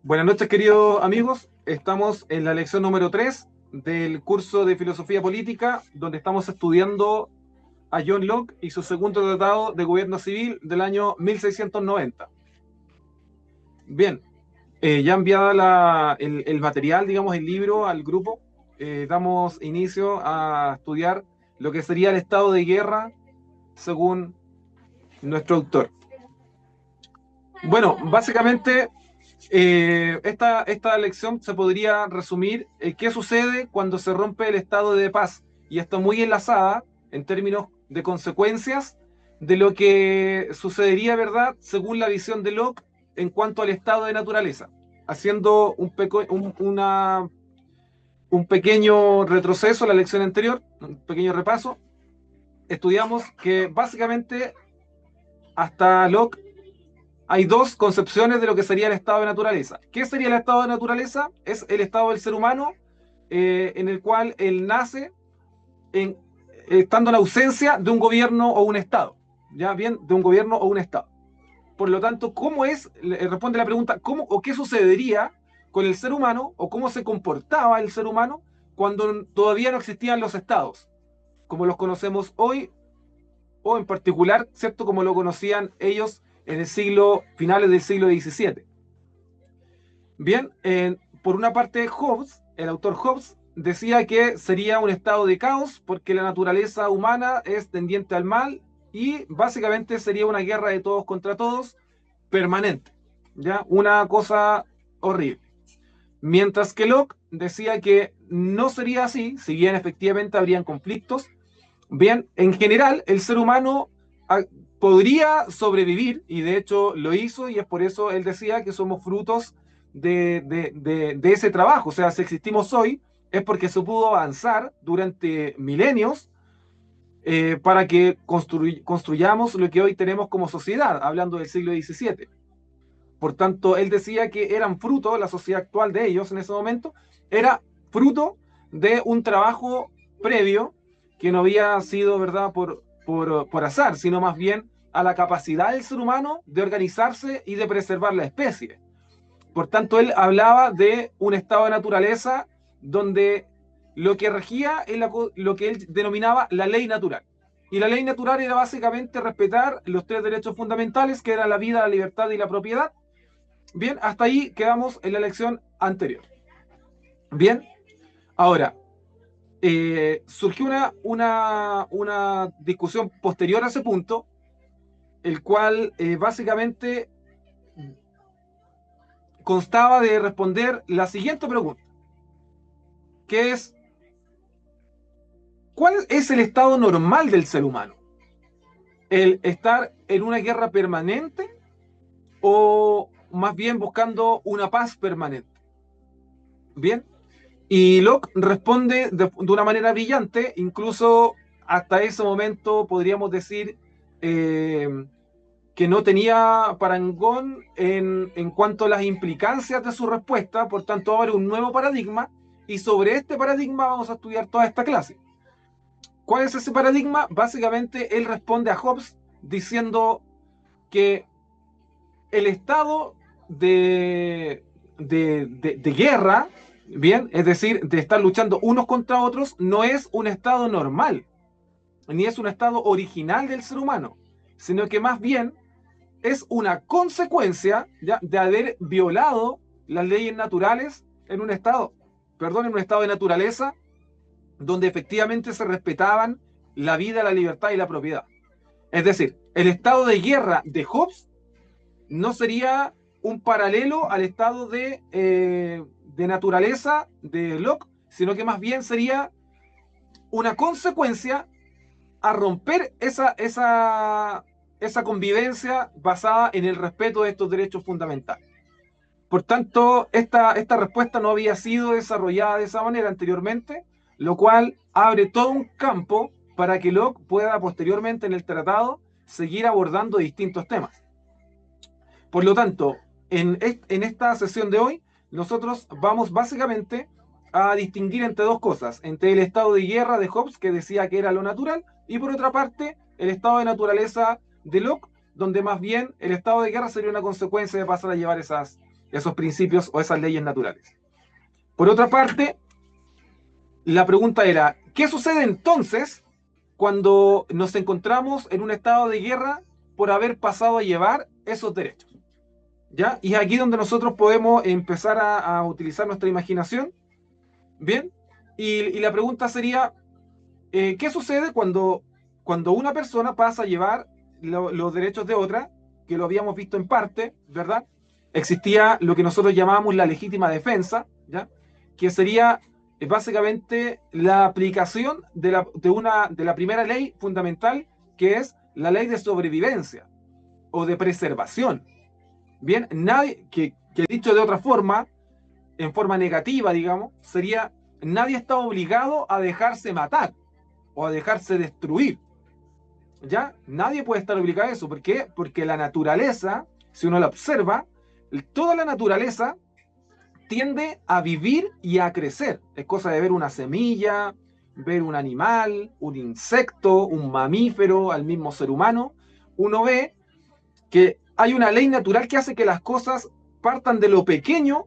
Buenas noches, queridos amigos. Estamos en la lección número 3 del curso de Filosofía Política, donde estamos estudiando a John Locke y su segundo tratado de gobierno civil del año 1690. Bien, ya enviada el material, digamos, el libro al grupo, damos inicio a estudiar lo que sería el estado de guerra según nuestro autor. Bueno, básicamente esta lección se podría resumir qué sucede cuando se rompe el estado de paz. Y está muy enlazada en términos de consecuencias de lo que sucedería, ¿verdad?, según la visión de Locke en cuanto al estado de naturaleza. Haciendo un pequeño retroceso a la lección anterior, un pequeño repaso, estudiamos que básicamente hasta Locke hay dos concepciones de lo que sería el estado de naturaleza. ¿Qué sería el estado de naturaleza? Es el estado del ser humano en el cual él nace en, estando en ausencia de un gobierno o un estado. Ya bien, de un gobierno o un estado. Por lo tanto, ¿cómo es? Responde la pregunta, ¿cómo o qué sucedería con el ser humano o cómo se comportaba el ser humano cuando todavía no existían los estados, como los conocemos hoy o en particular, ¿cierto? Como lo conocían ellos en el siglo, finales del siglo XVII. Bien, por una parte, Hobbes, el autor Hobbes, decía que sería un estado de caos porque la naturaleza humana es tendiente al mal y básicamente sería una guerra de todos contra todos permanente, ¿ya? Una cosa horrible. Mientras que Locke decía que no sería así, si bien efectivamente habrían conflictos, bien, en general el ser humano podría sobrevivir, y de hecho lo hizo, y es por eso él decía que somos frutos de ese trabajo. O sea, si existimos hoy, es porque se pudo avanzar durante milenios para que construyamos lo que hoy tenemos como sociedad, hablando del siglo XVII. Por tanto, él decía que eran fruto, la sociedad actual de ellos en ese momento, era fruto de un trabajo previo que no había sido, ¿verdad?, por azar, sino más bien a la capacidad del ser humano de organizarse y de preservar la especie. Por tanto, él hablaba de un estado de naturaleza donde lo que regía es lo que él denominaba la ley natural. Y la ley natural era básicamente respetar los tres derechos fundamentales, que eran la vida, la libertad y la propiedad. Bien, hasta ahí quedamos en la lección anterior. Bien, ahora, surgió una discusión posterior a ese punto, el cual básicamente constaba de responder la siguiente pregunta, que es, ¿cuál es el estado normal del ser humano? ¿El estar en una guerra permanente o más bien buscando una paz permanente? Bien, y Locke responde de una manera brillante, incluso hasta ese momento podríamos decir eh, que no tenía parangón en cuanto a las implicancias de su respuesta, por tanto abre un nuevo paradigma y sobre este paradigma vamos a estudiar toda esta clase. ¿Cuál es ese paradigma? Básicamente él responde a Hobbes diciendo que el estado de guerra, bien, es decir, de estar luchando unos contra otros, no es un estado normal, ni es un estado original del ser humano, sino que más bien es una consecuencia, ¿ya?, de haber violado las leyes naturales en un estado, perdón, en un estado de naturaleza donde efectivamente se respetaban la vida, la libertad y la propiedad. Es decir, el estado de guerra de Hobbes no sería un paralelo al estado de naturaleza de Locke, sino que más bien sería una consecuencia a romper esa convivencia basada en el respeto de estos derechos fundamentales. Por tanto, esta respuesta no había sido desarrollada de esa manera anteriormente, lo cual abre todo un campo para que Locke pueda posteriormente en el tratado seguir abordando distintos temas. Por lo tanto, en esta sesión de hoy, nosotros vamos básicamente a distinguir entre dos cosas, entre el estado de guerra de Hobbes, que decía que era lo natural, y por otra parte, el estado de naturaleza de Locke, donde más bien el estado de guerra sería una consecuencia de pasar a llevar esos principios o esas leyes naturales. Por otra parte, la pregunta era, ¿qué sucede entonces cuando nos encontramos en un estado de guerra por haber pasado a llevar esos derechos? ¿Ya? Y es aquí donde nosotros podemos empezar a utilizar nuestra imaginación. Bien, y la pregunta sería, ¿qué sucede cuando una persona pasa a llevar los derechos de otra, que lo habíamos visto en parte, ¿verdad? Existía lo que nosotros llamábamos la legítima defensa, ¿ya? Que sería básicamente la aplicación de la primera ley fundamental, que es la ley de sobrevivencia o de preservación. Bien, nadie, que dicho de otra forma, en forma negativa, digamos, sería nadie está obligado a dejarse matar o a dejarse destruir. ¿Ya? Nadie puede estar obligado a eso. ¿Por qué? Porque la naturaleza, si uno la observa, toda la naturaleza tiende a vivir y a crecer. Es cosa de ver una semilla, ver un animal, un insecto, un mamífero, al mismo ser humano. Uno ve que hay una ley natural que hace que las cosas partan de lo pequeño,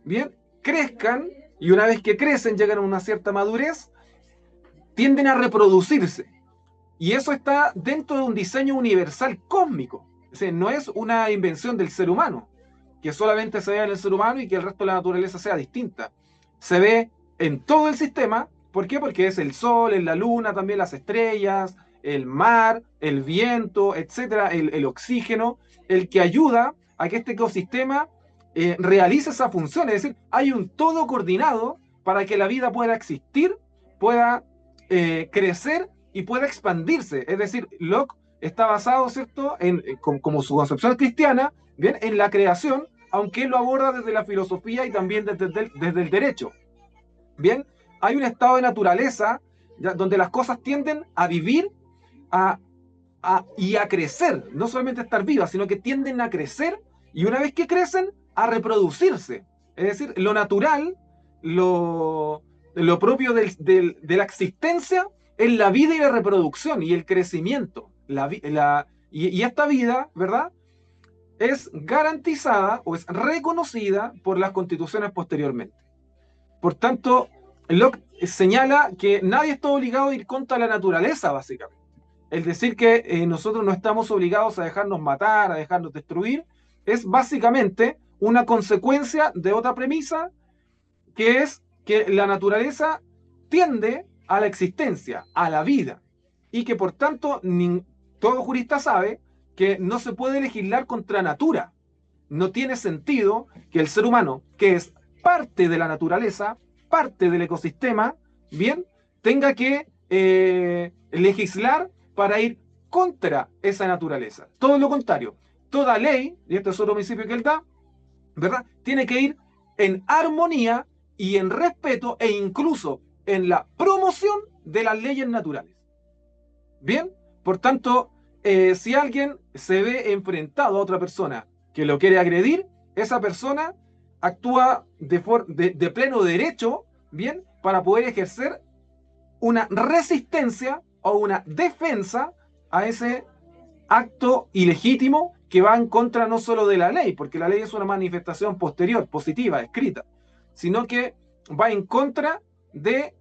bien, crezcan, y una vez que crecen, llegan a una cierta madurez, tienden a reproducirse. Y eso está dentro de un diseño universal cósmico. O sea, no es una invención del ser humano, que solamente se vea en el ser humano y que el resto de la naturaleza sea distinta. Se ve en todo el sistema. ¿Por qué? Porque es el sol, es la luna, también las estrellas, el mar, el viento, etcétera, el oxígeno, el que ayuda a que este ecosistema realice esa función. Es decir, hay un todo coordinado para que la vida pueda existir, pueda crecer y pueda expandirse. Es decir, Locke está basado, ¿cierto?, como su concepción cristiana, bien, en la creación, aunque él lo aborda desde la filosofía y también desde el derecho. Bien, hay un estado de naturaleza, ¿ya?, donde las cosas tienden a vivir y a crecer, no solamente a estar vivas, sino que tienden a crecer, y una vez que crecen, a reproducirse. Es decir, lo natural, lo propio de la existencia es la vida y la reproducción y el crecimiento. Y esta vida, ¿verdad?, es garantizada o es reconocida por las constituciones posteriormente. Por tanto, Locke señala que nadie está obligado a ir contra la naturaleza, básicamente. El decir que nosotros no estamos obligados a dejarnos matar, a dejarnos destruir, es básicamente una consecuencia de otra premisa, que es que la naturaleza tiende a la existencia, a la vida, y que por tanto todo jurista sabe que no se puede legislar contra natura. No tiene sentido que el ser humano, que es parte de la naturaleza, parte del ecosistema, bien, tenga que legislar para ir contra esa naturaleza. Todo lo contrario, toda ley, y este es otro principio que él da, ¿verdad?, tiene que ir en armonía y en respeto e incluso en la promoción de las leyes naturales. Bien, por tanto, si alguien se ve enfrentado a otra persona que lo quiere agredir, esa persona actúa de pleno derecho, bien, para poder ejercer una resistencia o una defensa a ese acto ilegítimo que va en contra no solo de la ley, porque la ley es una manifestación posterior, positiva, escrita, sino que va en contra de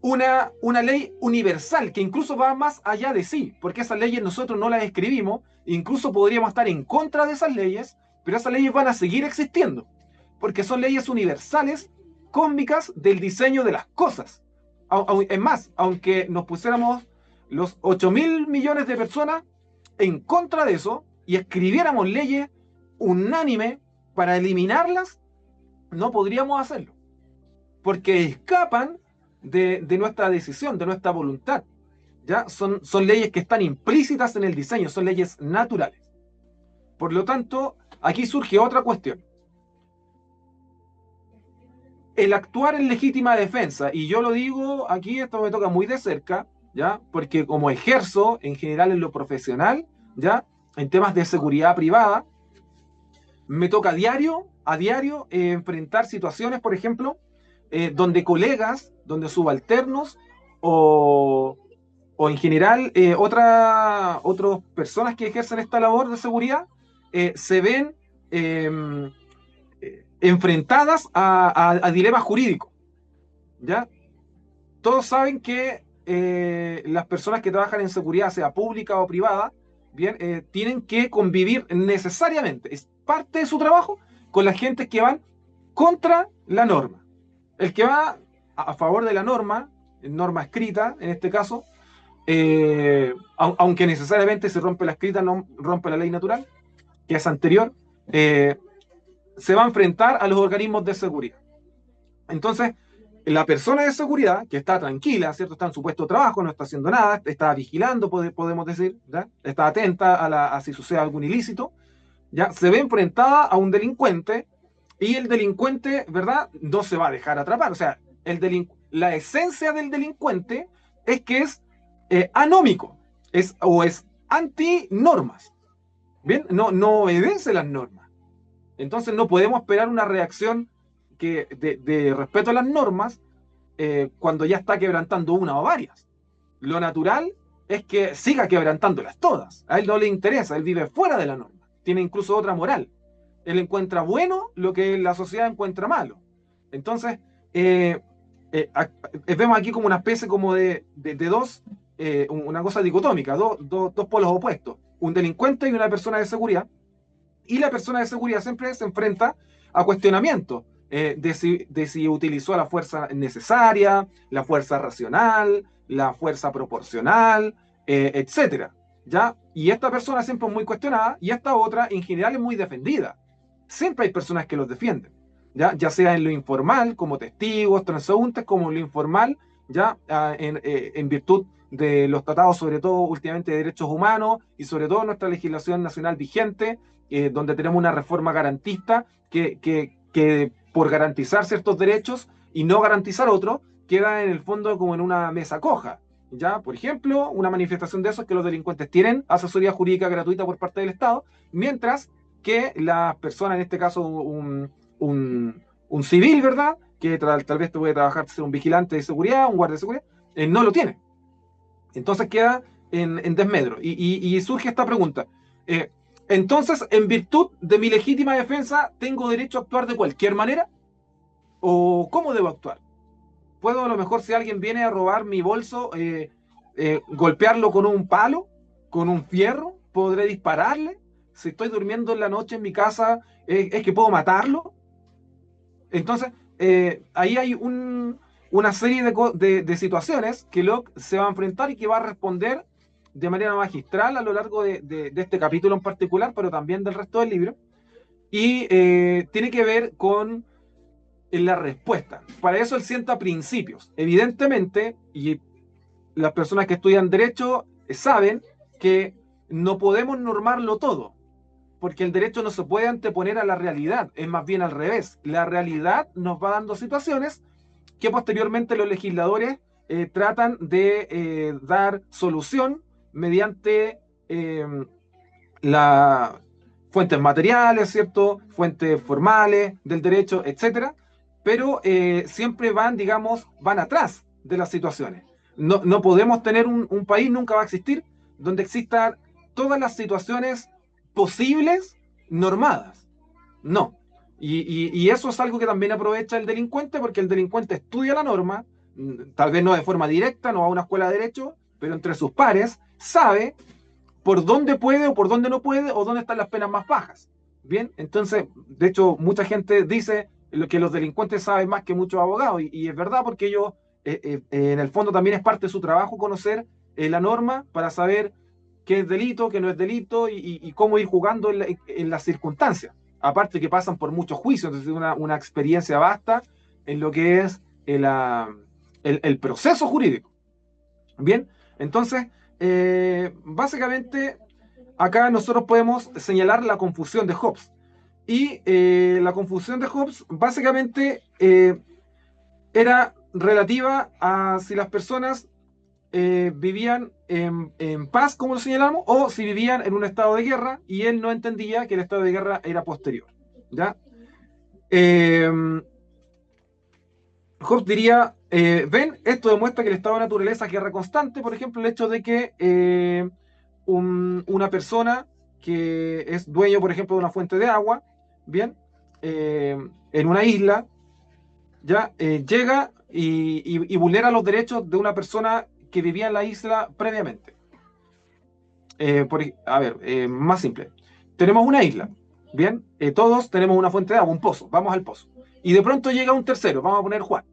una ley universal que incluso va más allá de sí, porque esas leyes nosotros no las escribimos, incluso podríamos estar en contra de esas leyes, pero esas leyes van a seguir existiendo, porque son leyes universales, cósmicas del diseño de las cosas. Es más, aunque nos pusiéramos los 8.000 millones de personas en contra de eso y escribiéramos leyes unánime para eliminarlas, no podríamos hacerlo, porque escapan de nuestra decisión, de nuestra voluntad. ¿Ya? Son leyes que están implícitas en el diseño, son leyes naturales. Por lo tanto, aquí surge otra cuestión. El actuar en legítima defensa, y yo lo digo aquí, esto me toca muy de cerca, ¿ya? Porque como ejerzo en general en lo profesional, ¿ya?, en temas de seguridad privada, me toca a diario enfrentar situaciones, por ejemplo, donde colegas, donde subalternos o en general otras personas que ejercen esta labor de seguridad se ven enfrentadas a dilemas jurídicos, ¿ya? Todos saben que las personas que trabajan en seguridad, sea pública o privada, bien, tienen que convivir necesariamente, es parte de su trabajo, con la gente que van contra la norma. El que va a favor de la norma escrita, en este caso, aunque necesariamente se rompe la escrita, no rompe la ley natural, que es anterior, eh, se va a enfrentar a los organismos de seguridad. Entonces, la persona de seguridad, que está tranquila, ¿cierto? Está en su puesto de trabajo, no está haciendo nada, está vigilando, podemos decir, ¿ya? Está atenta a si sucede algún ilícito, ¿ya? Se ve enfrentada a un delincuente y el delincuente, ¿verdad? No se va a dejar atrapar. O sea, la esencia del delincuente es que es anómico, o es anti-normas, ¿bien? No obedece las normas. Entonces no podemos esperar una reacción de respeto a las normas cuando ya está quebrantando una o varias. Lo natural es que siga quebrantándolas todas. A él no le interesa, él vive fuera de la norma. Tiene incluso otra moral. Él encuentra bueno lo que la sociedad encuentra malo. Entonces, vemos aquí como una especie como de dos, una cosa dicotómica, dos polos opuestos. Un delincuente y una persona de seguridad. Y la persona de seguridad siempre se enfrenta a cuestionamientos de si utilizó la fuerza necesaria, la fuerza racional, la fuerza proporcional, etcétera. ¿Ya? Y esta persona siempre es muy cuestionada y esta otra en general es muy defendida. Siempre hay personas que los defienden, ya sea en lo informal, como testigos, transeúntes, como en lo informal, ya en virtud de los tratados, sobre todo últimamente de derechos humanos y sobre todo nuestra legislación nacional vigente, donde tenemos una reforma garantista que por garantizar ciertos derechos y no garantizar otros, queda en el fondo como en una mesa coja. ¿Ya? Por ejemplo, una manifestación de eso es que los delincuentes tienen asesoría jurídica gratuita por parte del Estado, mientras que las personas, en este caso un civil, ¿verdad? Que tal vez puede trabajar, ser un vigilante de seguridad, un guardia de seguridad, no lo tiene. Entonces queda en desmedro. Y surge esta pregunta. Entonces, en virtud de mi legítima defensa, ¿tengo derecho a actuar de cualquier manera? ¿O cómo debo actuar? ¿Puedo a lo mejor si alguien viene a robar mi bolso, golpearlo con un palo, con un fierro? ¿Podré dispararle? Si estoy durmiendo en la noche en mi casa, ¿es que puedo matarlo? Entonces, ahí hay una serie de situaciones que Locke se va a enfrentar y que va a responder de manera magistral a lo largo de este capítulo en particular, pero también del resto del libro. Y tiene que ver con la respuesta. Para eso él sienta principios. Evidentemente, y las personas que estudian derecho saben que no podemos normarlo todo, porque el derecho no se puede anteponer a la realidad, es más bien al revés. La realidad nos va dando situaciones que posteriormente los legisladores tratan de dar solución mediante la fuentes materiales, ¿cierto? Fuentes formales del derecho, etcétera, pero siempre van, digamos, van atrás de las situaciones. No podemos tener un país, nunca va a existir, donde existan todas las situaciones posibles normadas. No. Y eso es algo que también aprovecha el delincuente, porque el delincuente estudia la norma, tal vez no de forma directa, no va a una escuela de derecho, pero entre sus pares sabe por dónde puede o por dónde no puede o dónde están las penas más bajas. Bien, entonces, de hecho, mucha gente dice que los delincuentes saben más que muchos abogados y es verdad porque ellos, en el fondo también es parte de su trabajo conocer la norma para saber qué es delito, qué no es delito y cómo ir jugando en las circunstancias. Aparte que pasan por muchos juicios, entonces una experiencia vasta en lo que es el proceso jurídico. Bien, entonces, básicamente, acá nosotros podemos señalar la confusión de Hobbes. Y la confusión de Hobbes básicamente era relativa a si las personas vivían en paz, como lo señalamos, o si vivían en un estado de guerra, y él no entendía que el estado de guerra era posterior. ¿Ya? Eh, Hobbes diría, ven, esto demuestra que el estado de naturaleza es guerra constante, por ejemplo, el hecho de que una persona que es dueño, por ejemplo, de una fuente de agua, bien, en una isla, ya llega y vulnera los derechos de una persona que vivía en la isla previamente. A ver, más simple. Tenemos una isla, bien, todos tenemos una fuente de agua, un pozo, vamos al pozo. Y de pronto llega un tercero, vamos a poner Juan.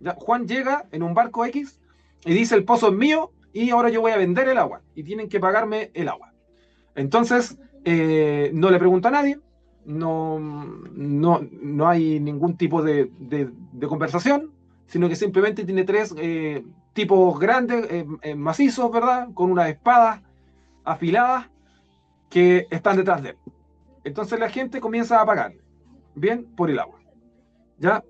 ¿Ya? Juan llega en un barco X y dice el pozo es mío y ahora yo voy a vender el agua y tienen que pagarme el agua. Entonces, no le pregunta a nadie, no hay ningún tipo de conversación, sino que simplemente tiene tres tipos grandes, macizos, ¿verdad? Con unas espadas afiladas que están detrás de él. Entonces la gente comienza a pagarle, bien, por el agua. ¿Ya?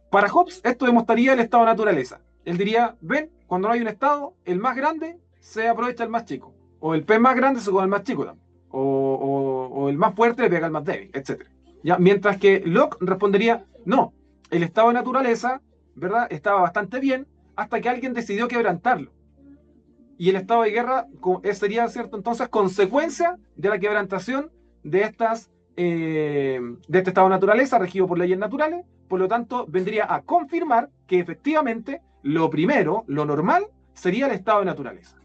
Para Hobbes, esto demostraría el estado de naturaleza. Él diría, ven, cuando no hay un estado, el más grande se aprovecha el más chico. O el pez más grande se come al más chico también. O el más fuerte le pega al más débil, etc. ¿Ya? Mientras que Locke respondería, no, el estado de naturaleza, ¿verdad? Estaba bastante bien hasta que alguien decidió quebrantarlo. Y el estado de guerra sería, ¿cierto? Entonces, consecuencia de la quebrantación de de este estado de naturaleza regido por leyes naturales. Por lo tanto, vendría a confirmar que efectivamente lo primero, lo normal, sería el estado de naturaleza.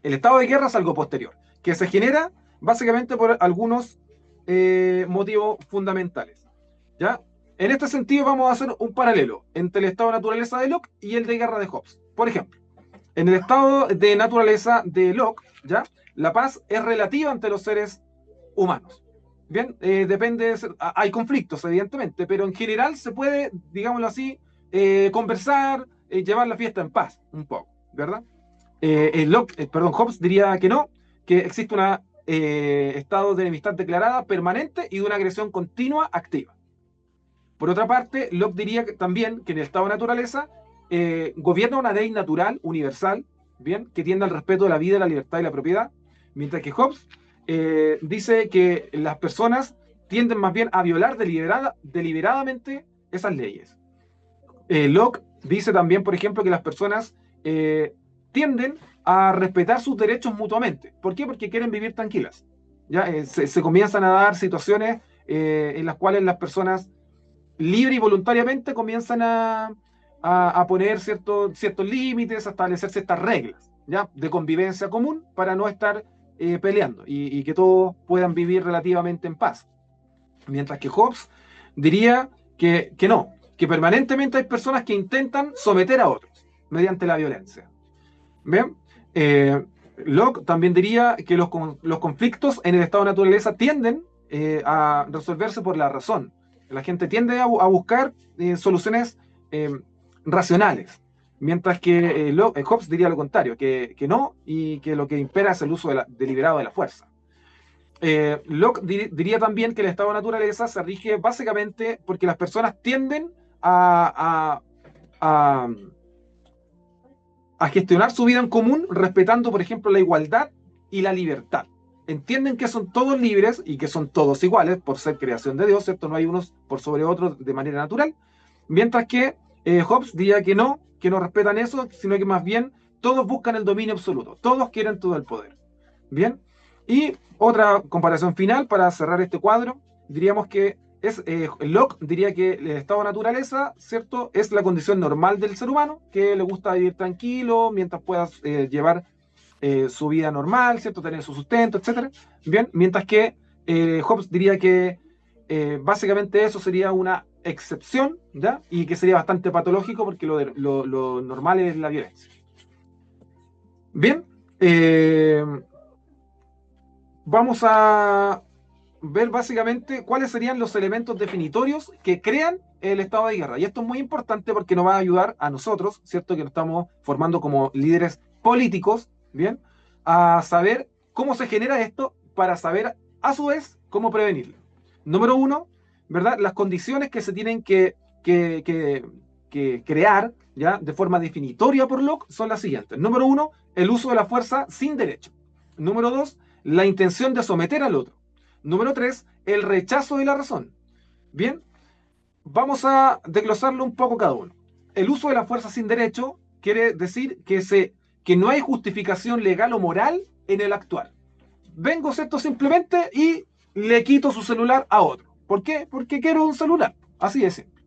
El estado de guerra es algo posterior, que se genera básicamente por algunos motivos fundamentales. ¿Ya? En este sentido, vamos a hacer un paralelo entre el estado de naturaleza de Locke y el de guerra de Hobbes. Por ejemplo, en el estado de naturaleza de Locke, ¿ya? La paz es relativa ante los seres humanos. Bien, depende, hay conflictos, evidentemente, pero en general se puede, digámoslo así, conversar, llevar la fiesta en paz, un poco, ¿verdad? Hobbes diría que no, que existe un estado de enemistad declarada, permanente y de una agresión continua, activa. Por otra parte, Locke diría también que en el estado de naturaleza gobierna una ley natural, universal, bien, que tiende al respeto de la vida, la libertad y la propiedad, mientras que Hobbes dice que las personas tienden más bien a violar deliberadamente esas leyes. Locke dice también, por ejemplo, que las personas tienden a respetar sus derechos mutuamente. ¿Por qué? Porque quieren vivir tranquilas. ¿Ya? Se comienzan a dar situaciones en las cuales las personas libre y voluntariamente comienzan a poner ciertos límites, a establecer ciertas reglas, ¿ya? De convivencia común para no estar peleando y que todos puedan vivir relativamente en paz. Mientras que Hobbes diría que no, que permanentemente hay personas que intentan someter a otros mediante la violencia. ¿Bien? Locke también diría que los conflictos en el estado de naturaleza tienden a resolverse por la razón. La gente tiende a buscar soluciones racionales, mientras que Hobbes diría lo contrario, que no, y que lo que impera es el uso deliberado de la fuerza. Locke diría también que el estado de naturaleza se rige básicamente porque las personas tienden a gestionar su vida en común respetando, por ejemplo, la igualdad y la libertad. Entienden que son todos libres y que son todos iguales por ser creación de Dios, ¿cierto? No hay unos por sobre otros de manera natural. Mientras que Hobbes diría que no respetan eso, sino que más bien todos buscan el dominio absoluto, todos quieren todo el poder. Bien, y otra comparación final para cerrar este cuadro, diríamos que Locke diría que el estado de naturaleza, ¿cierto? Es la condición normal del ser humano, que le gusta vivir tranquilo mientras pueda llevar su vida normal, ¿cierto? Tener su sustento, etcétera. Bien, mientras que Hobbes diría que básicamente eso sería una excepción, ¿ya? Y que sería bastante patológico porque lo normal es la violencia. Bien, vamos a ver básicamente cuáles serían los elementos definitorios que crean el estado de guerra. Y esto es muy importante porque nos va a ayudar a nosotros, ¿cierto? Que nos estamos formando como líderes políticos, ¿bien? A saber cómo se genera esto para saber, a su vez, cómo prevenirlo. Número uno, ¿verdad? Las condiciones que se tienen que crear, ¿ya? De forma definitoria por Locke son las siguientes. Número uno, el uso de la fuerza sin derecho. Número dos, la intención de someter al otro. Número 3, el rechazo de la razón. Bien, vamos a desglosarlo un poco cada uno. El uso de la fuerza sin derecho quiere decir que no hay justificación legal o moral en el actuar. Vengo, ¿cierto? Simplemente y le quito su celular a otro. ¿Por qué? Porque quiero un celular. Así de simple.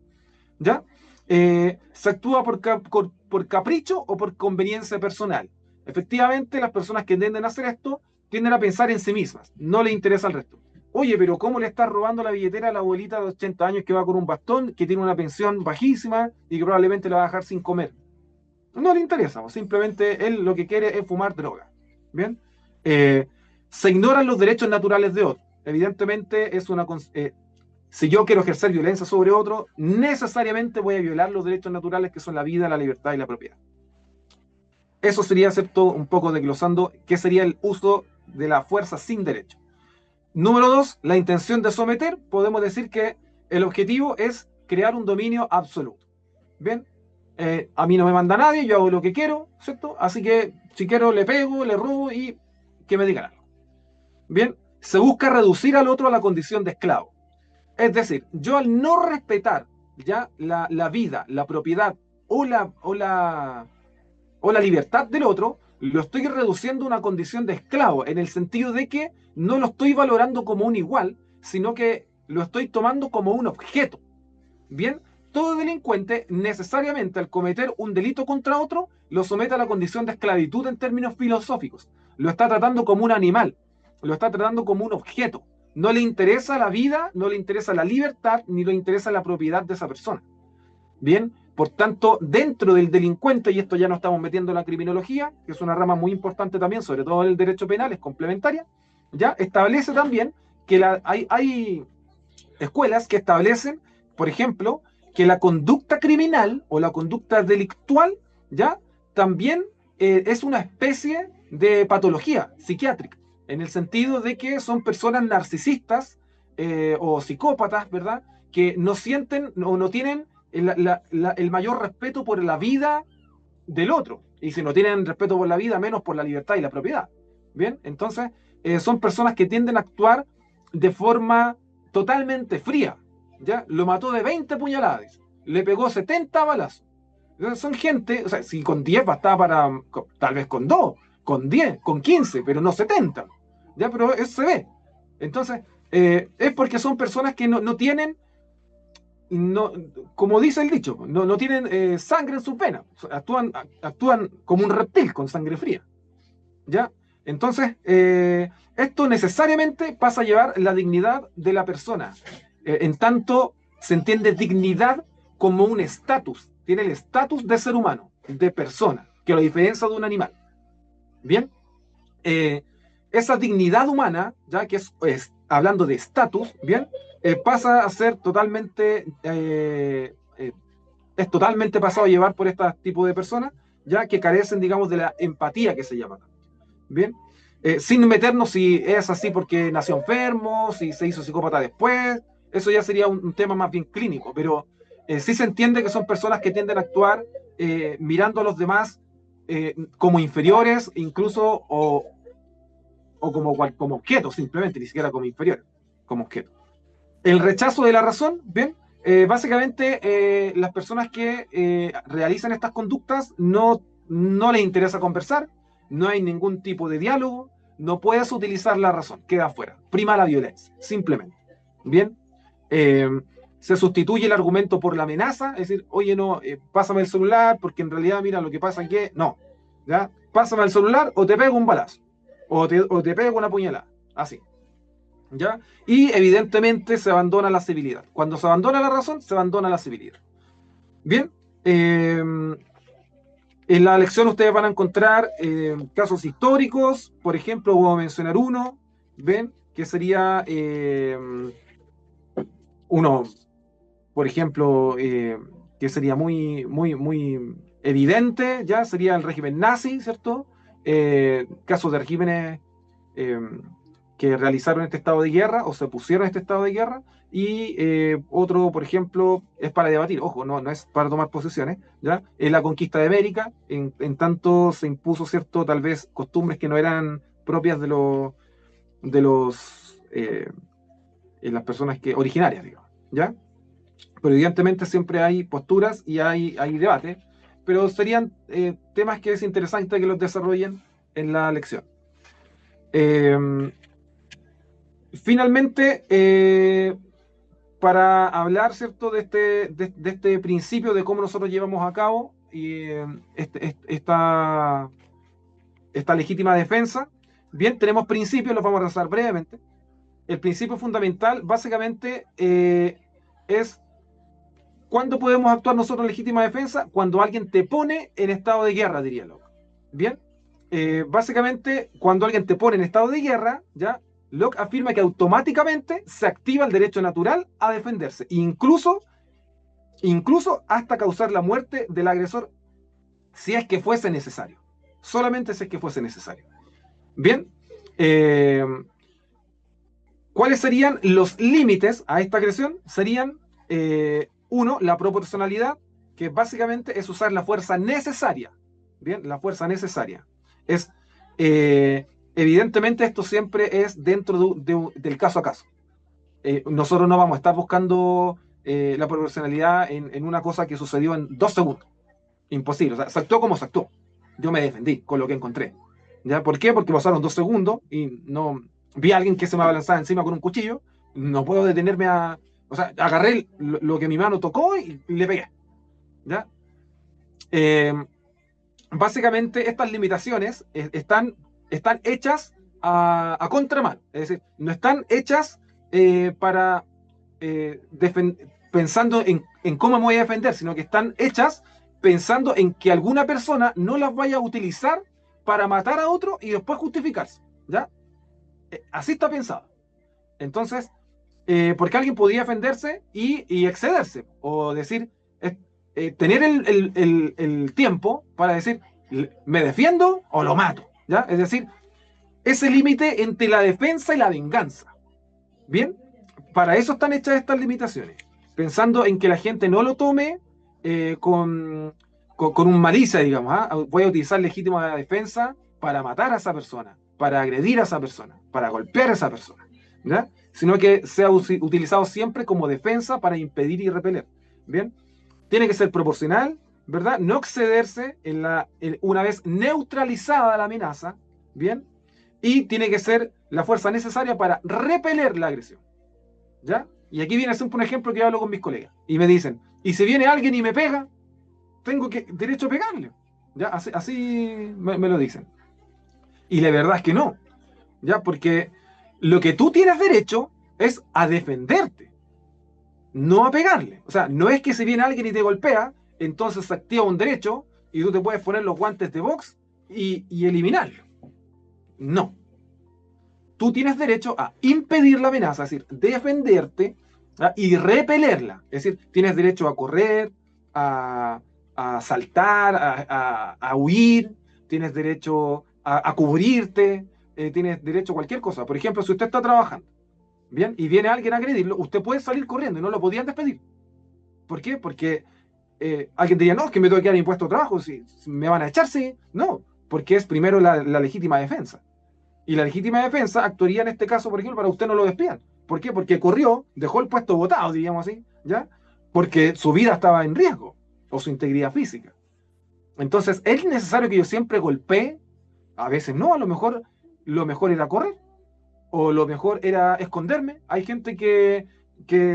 ¿Ya? Se actúa por capricho o por conveniencia personal. Efectivamente, las personas que tienden a hacer esto tienden a pensar en sí mismas, no le interesa al resto. Oye, pero ¿cómo le estás robando la billetera a la abuelita de 80 años que va con un bastón, que tiene una pensión bajísima y que probablemente la va a dejar sin comer? No le interesa, o simplemente él lo que quiere es fumar droga. ¿Bien? Eh, Se ignoran los derechos naturales de otros. Evidentemente es una... si yo quiero ejercer violencia sobre otro, necesariamente voy a violar los derechos naturales que son la vida, la libertad y la propiedad. Eso sería, ¿cierto?, un poco desglosando qué sería el uso de la fuerza sin derecho. Número dos, la intención de someter. Podemos decir que el objetivo es crear un dominio absoluto. Bien, a mí no me manda nadie, yo hago lo que quiero, ¿cierto? Así que si quiero le pego, le robo y que me digan algo. Bien, se busca reducir al otro a la condición de esclavo. Es decir, yo al no respetar ya la vida, la propiedad o la libertad del otro, lo estoy reduciendo a una condición de esclavo, en el sentido de que no lo estoy valorando como un igual, sino que lo estoy tomando como un objeto. Bien, todo delincuente necesariamente al cometer un delito contra otro, lo somete a la condición de esclavitud en términos filosóficos. Lo está tratando como un animal, lo está tratando como un objeto. No le interesa la vida, no le interesa la libertad, ni le interesa la propiedad de esa persona. Bien, por tanto, dentro del delincuente, y esto ya no estamos metiendo en la criminología, que es una rama muy importante también, sobre todo en el derecho penal, es complementaria, ya establece también que hay escuelas que establecen, por ejemplo, que la conducta criminal o la conducta delictual, ya también es una especie de patología psiquiátrica, en el sentido de que son personas narcisistas o psicópatas, ¿verdad? Que no sienten o no tienen el mayor respeto por la vida del otro. Y si no tienen respeto por la vida, menos por la libertad y la propiedad. Bien, entonces son personas que tienden a actuar de forma totalmente fría. ¿Ya? Lo mató de 20 puñaladas, le pegó 70 balazos. Entonces, son gente, o sea, si con 10 bastaba para, tal vez con 2, con 10, con 15, pero no 70. ¿Ya? Pero eso se ve. Entonces, es porque son personas que no tienen no, como dice el dicho, no tienen sangre en sus venas, actúan como un reptil con sangre fría. ¿Ya? Entonces, esto necesariamente pasa a llevar la dignidad de la persona. En tanto, se entiende dignidad como un estatus, tiene el estatus de ser humano, de persona, que lo diferencia de un animal. Bien, eh, esa dignidad humana, ya que es hablando de estatus, bien, pasa a ser totalmente, es totalmente pasado a llevar por este tipo de personas, ya que carecen, digamos, de la empatía que se llama. Bien, sin meternos si es así porque nació enfermo, si se hizo psicópata después, eso ya sería un tema más bien clínico, pero sí se entiende que son personas que tienden a actuar mirando a los demás como inferiores, incluso o como objetos, simplemente, ni siquiera como inferiores, como objetos. El rechazo de la razón, bien, básicamente las personas que realizan estas conductas no les interesa conversar, no hay ningún tipo de diálogo, no puedes utilizar la razón, queda afuera, prima la violencia, simplemente. Bien, eh, se sustituye el argumento por la amenaza, es decir, oye, no, pásame el celular, porque en realidad, mira, lo que pasa es que, no, ¿ya? Pásame el celular o te pego un balazo, o te pego una puñalada, así. ¿Ya? Y evidentemente se abandona la civilidad. Cuando se abandona la razón, se abandona la civilidad. Bien, en la lección ustedes van a encontrar casos históricos, por ejemplo, voy a mencionar uno, ¿ven? Que sería uno, por ejemplo, que sería muy evidente, ya sería el régimen nazi, ¿cierto? Casos de regímenes eh, que realizaron este estado de guerra o se pusieron este estado de guerra. Y otro, por ejemplo, es para debatir, ojo, no es para tomar posiciones, ¿ya? Es la conquista de América, en tanto se impuso, ¿cierto? Tal vez costumbres que no eran propias de las personas que originarias, digamos, ¿ya? Pero evidentemente siempre hay posturas y hay debate, pero serían temas que es interesante que los desarrollen en la lección. Finalmente, para hablar, ¿cierto?, de este principio de cómo nosotros llevamos a cabo esta legítima defensa. Bien, tenemos principios, los vamos a repasar brevemente. El principio fundamental, básicamente, es ¿cuándo podemos actuar nosotros en legítima defensa? Cuando alguien te pone en estado de guerra, diría Locke. Bien, básicamente, cuando alguien te pone en estado de guerra, ¿ya? Locke afirma que automáticamente se activa el derecho natural a defenderse, incluso hasta causar la muerte del agresor, si es que fuese necesario. Solamente si es que fuese necesario. Bien, ¿cuáles serían los límites a esta agresión? Serían, uno, la proporcionalidad, que básicamente es usar la fuerza necesaria. Bien, la fuerza necesaria. Es, evidentemente, esto siempre es dentro del caso a caso. Nosotros no vamos a estar buscando la proporcionalidad en una cosa que sucedió en 2 segundos. Imposible. O sea, se actuó como se actuó. Yo me defendí con lo que encontré. ¿Ya? ¿Por qué? Porque pasaron 2 segundos y no vi a alguien que se me abalanzaba encima con un cuchillo. No puedo detenerme a... O sea, agarré lo que mi mano tocó y le pegué. ¿Ya? Básicamente, estas limitaciones están hechas a contramano. Es decir, no están hechas para pensando en cómo me voy a defender, sino que están hechas pensando en que alguna persona no las vaya a utilizar para matar a otro y después justificarse. ¿Ya? Así está pensado. Entonces, porque alguien podía defenderse y excederse, o decir, tener el tiempo para decir, me defiendo o lo mato. ¿Ya? Es decir, ese límite entre la defensa y la venganza. Bien, para eso están hechas estas limitaciones, pensando en que la gente no lo tome con un malicia, digamos. Voy a utilizar legítima defensa para matar a esa persona, para agredir a esa persona, para golpear a esa persona, ¿ya? Sino que sea utilizado siempre como defensa para impedir y repeler. Bien, tiene que ser proporcional, ¿verdad? No excederse una vez neutralizada la amenaza, ¿bien? Y tiene que ser la fuerza necesaria para repeler la agresión. ¿Ya? Y aquí viene siempre un ejemplo que hablo con mis colegas. Y me dicen, ¿y si viene alguien y me pega? Tengo derecho a pegarle. ¿Ya? Así me lo dicen. Y la verdad es que no. ¿Ya? Porque lo que tú tienes derecho es a defenderte, no a pegarle. O sea, no es que si viene alguien y te golpea, entonces se activa un derecho y tú te puedes poner los guantes de box y eliminarlo. No. Tú tienes derecho a impedir la amenaza, es decir, defenderte, ¿ya? Y repelerla. Es decir, tienes derecho a correr, a saltar, a huir, tienes derecho a cubrirte, tienes derecho a cualquier cosa. Por ejemplo, si usted está trabajando, ¿bien? Y viene alguien a agredirlo, usted puede salir corriendo y no lo podían despedir. ¿Por qué? Porque alguien diría, no, es que me tengo que dar impuesto de trabajo, si me van a echar, sí. No, porque es primero la legítima defensa. Y la legítima defensa actuaría en este caso, por ejemplo, para que usted no lo despidan. ¿Por qué? Porque corrió, dejó el puesto botado, diríamos así, ¿ya? Porque su vida estaba en riesgo, o su integridad física. Entonces, ¿es necesario que yo siempre golpee? A veces no, a lo mejor era correr, o lo mejor era esconderme. Hay gente que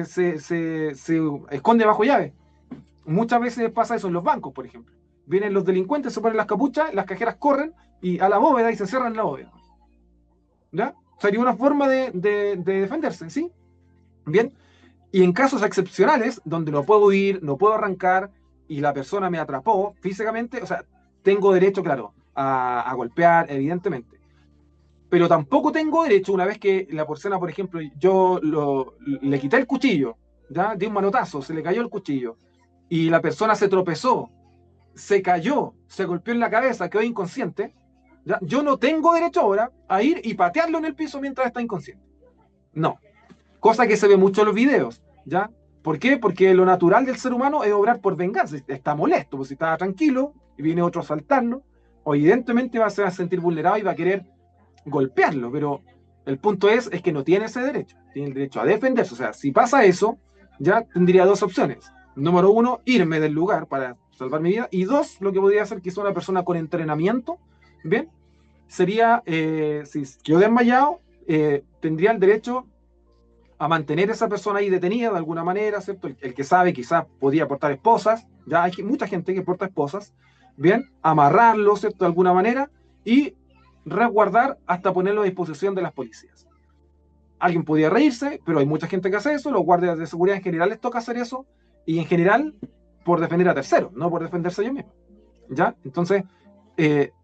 se esconde bajo llave. Muchas veces pasa eso en los bancos, por ejemplo. Vienen los delincuentes, se ponen las capuchas, las cajeras corren y a la bóveda y se cierran en la bóveda. ¿Ya? Sería una forma de defenderse, ¿sí? Bien. Y en casos excepcionales, donde no puedo ir, no puedo arrancar, y la persona me atrapó físicamente, o sea, tengo derecho, claro, a golpear, evidentemente. Pero tampoco tengo derecho, una vez que la persona, por ejemplo, yo le quité el cuchillo, ¿ya? Di un manotazo, se le cayó el cuchillo, y la persona se tropezó, se cayó, se golpeó en la cabeza, quedó inconsciente. ¿Ya? Yo no tengo derecho ahora a ir y patearlo en el piso mientras está inconsciente. No. Cosa que se ve mucho en los videos. ¿Ya? ¿Por qué? Porque lo natural del ser humano es obrar por venganza. Está molesto, pues si está tranquilo y viene otro a asaltarlo, o evidentemente va a se sentir vulnerado y va a querer golpearlo. Pero el punto es que no tiene ese derecho. Tiene el derecho a defenderse. O sea, si pasa eso, ya tendría 2 opciones. Número 1, irme del lugar para salvar mi vida. Y 2, lo que podría hacer que sea una persona con entrenamiento, ¿bien? Sería, si quedó desmayado, tendría el derecho a mantener a esa persona ahí detenida de alguna manera, ¿cierto? El que sabe quizás podría portar esposas, ya hay mucha gente que porta esposas, bien, amarrarlo, ¿cierto? De alguna manera, y resguardar hasta ponerlo a disposición de las policías. Alguien podía reírse, pero hay mucha gente que hace eso, los guardias de seguridad en general les toca hacer eso, y en general por defender a terceros, no por defenderse ellos mismos, ¿ya? Entonces,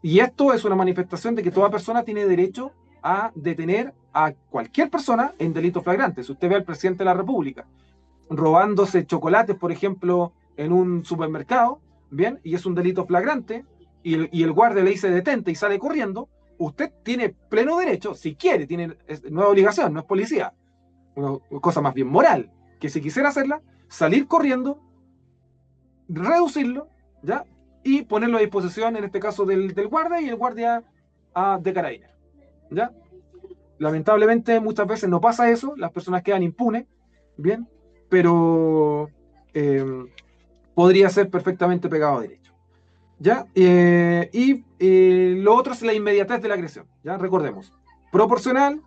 y esto es una manifestación de que toda persona tiene derecho a detener a cualquier persona en delitos flagrantes. Si usted ve al presidente de la República robándose chocolates, por ejemplo, en un supermercado, ¿bien? Y es un delito flagrante, y el guardia le dice detente y sale corriendo, usted tiene pleno derecho, si quiere, no es obligación, no es policía, una cosa más bien moral, que si quisiera hacerla, salir corriendo, reducirlo, ¿ya? Y ponerlo a disposición, en este caso, del guardia y el guardia de carabineros, ¿ya? Lamentablemente muchas veces no pasa eso, las personas quedan impunes, ¿bien? Pero podría ser perfectamente pegado a derecho, ¿ya? Lo otro es la inmediatez de la agresión, ¿ya? Recordemos, proporcional,